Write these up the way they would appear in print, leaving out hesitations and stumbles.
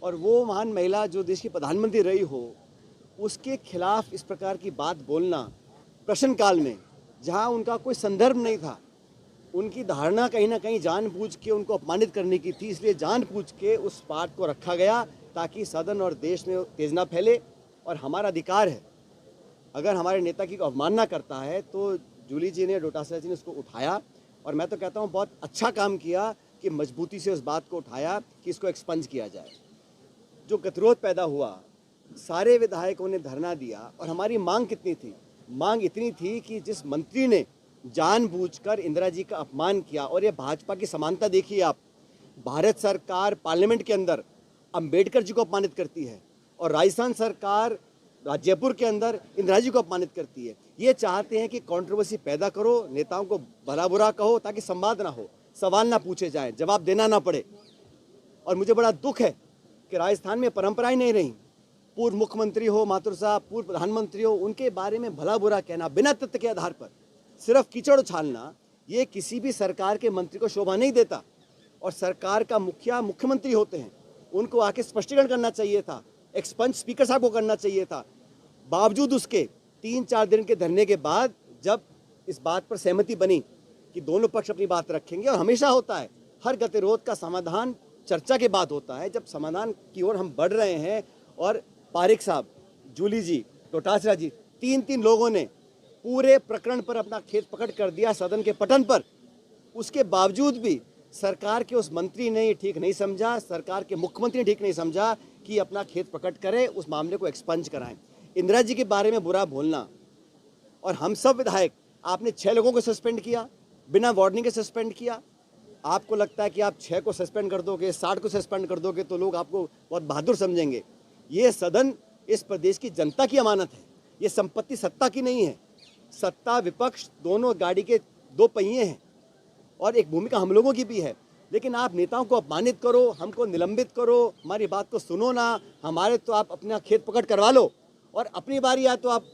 और वो महान महिला जो देश की प्रधानमंत्री रही हो, उसके खिलाफ इस प्रकार की बात बोलना प्रश्नकाल में, जहां उनका कोई संदर्भ नहीं था, उनकी धारणा कहीं ना कहीं जानबूझ के उनको अपमानित करने की थी, इसलिए जानबूझ के उस बात को रखा गया ताकि सदन और देश में उत्तेजना फैले। और हमारा अधिकार है, अगर हमारे नेता की अवमानना करता है तो जूली जी ने, डोटासरा जी ने उसको उठाया, और मैं तो कहता हूँ बहुत अच्छा काम किया कि मजबूती से उस बात को उठाया कि इसको एक्सपंज किया जाए। जो गतिरोध पैदा हुआ, सारे विधायकों ने धरना दिया, और हमारी मांग कितनी थी? मांग इतनी थी कि जिस मंत्री ने जानबूझकर इंदिरा जी का अपमान किया, और ये भाजपा की समानता देखिए आप, भारत सरकार पार्लियामेंट के अंदर अंबेडकर जी को अपमानित करती है और राजस्थान सरकार जयपुर के अंदर इंदिरा जी को अपमानित करती है। ये चाहते हैं कि कंट्रोवर्सी पैदा करो, नेताओं को भला बुरा कहो ताकि संवाद ना हो, सवाल ना पूछे जाएं, जवाब देना ना पड़े। और मुझे बड़ा दुख है कि राजस्थान में परंपराएं नहीं रही। पूर्व मुख्यमंत्री हो माथुर साहब, पूर्व प्रधानमंत्री हो, उनके बारे में भला बुरा कहना बिना तथ्य के आधार पर, सिर्फ कीचड़ उछालना, ये किसी भी सरकार के मंत्री को शोभा नहीं देता। और सरकार का मुखिया मुख्यमंत्री होते हैं, उनको आके स्पष्टीकरण करना चाहिए था, एक्सपंज स्पीकर साहब को करना चाहिए था। बावजूद उसके 3-4 दिन के धरने के बाद जब इस बात पर सहमति बनी कि दोनों पक्ष अपनी बात रखेंगे, और हमेशा होता है हर गतिरोध का समाधान चर्चा के बाद होता है, जब समाधान की ओर हम बढ़ रहे हैं, और पारिक साहब, जूली जी, डोटासरा जी, 3 लोगों ने पूरे प्रकरण पर अपना खेत पकड़ कर दिया सदन के पटन पर। उसके बावजूद भी सरकार के उस मंत्री ने ये ठीक नहीं समझा, सरकार के मुख्यमंत्री ने ठीक नहीं समझा कि अपना खेत प्रकट करें, उस मामले को एक्सपंज कराएं। इंदिरा जी के बारे में बुरा बोलना, और हम सब विधायक, आपने 6 लोगों को सस्पेंड किया, बिना वार्निंग के सस्पेंड किया। आपको लगता है कि आप 6 को सस्पेंड कर दोगे, 60 को सस्पेंड कर दोगे तो लोग आपको बहुत बहादुर समझेंगे। ये सदन इस प्रदेश की जनता की अमानत है, ये संपत्ति सत्ता की नहीं है। सत्ता विपक्ष दोनों गाड़ी के 2 पहिए हैं, और एक भूमिका हम लोगों की भी है। लेकिन आप नेताओं को अपमानित करो, हमको निलंबित करो, हमारी बात को सुनो ना, हमारे तो आप अपना खेत पकड़ करवा लो, और अपनी बारी आए तो आप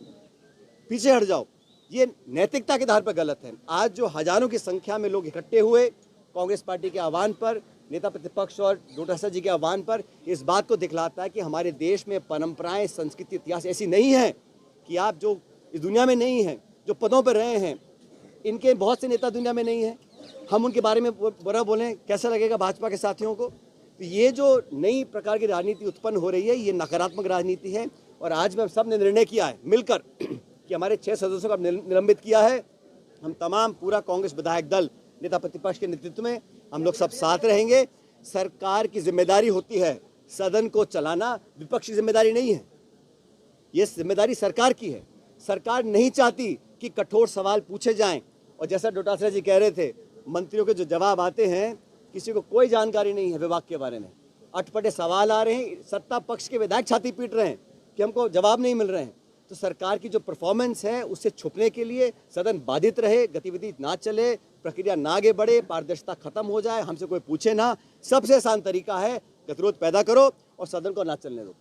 पीछे हट जाओ। ये नैतिकता के आधार पर गलत है। आज जो हजारों की संख्या में लोग इकट्ठे हुए कांग्रेस पार्टी के आह्वान पर, नेता प्रतिपक्ष और डोटासरा जी के आह्वान पर, इस बात को दिखलाता है कि हमारे देश में परंपराएं, संस्कृति, इतिहास ऐसी नहीं है कि आप जो इस दुनिया में नहीं हैं, जो पदों पर रहे हैं, इनके बहुत से नेता दुनिया में नहीं हैं, हम उनके बारे में बुरा बोलें, कैसा लगेगा भाजपा के साथियों को? तो ये जो नई प्रकार की राजनीति उत्पन्न हो रही है, ये नकारात्मक राजनीति है। और आज में सब ने निर्णय किया है मिलकर कि हमारे 6 सदस्यों का निलंबित किया है। हम तमाम पूरा कांग्रेस विधायक दल नेता प्रतिपक्ष के नेतृत्व में हम लोग सब साथ रहेंगे। सरकार की जिम्मेदारी होती है सदन को चलाना, विपक्ष की जिम्मेदारी नहीं है, ये जिम्मेदारी सरकार की है। सरकार नहीं चाहती कि कठोर सवाल पूछे जाएं, और जैसा डोटासरा जी कह रहे थे, मंत्रियों के जो जवाब आते हैं, किसी को कोई जानकारी नहीं है विभाग के बारे में, अटपटे सवाल आ रहे हैं, सत्ता पक्ष के विधायक छाती पीट रहे हैं कि हमको जवाब नहीं मिल रहे हैं। तो सरकार की जो परफॉर्मेंस है उससे छुपने के लिए सदन बाधित रहे, गतिविधि ना चले, प्रक्रिया ना आगे बढ़े, पारदर्शिता खत्म हो जाए, हमसे कोई पूछे ना, सबसे आसान तरीका है गतिरोध पैदा करो और सदन को ना चलने दो।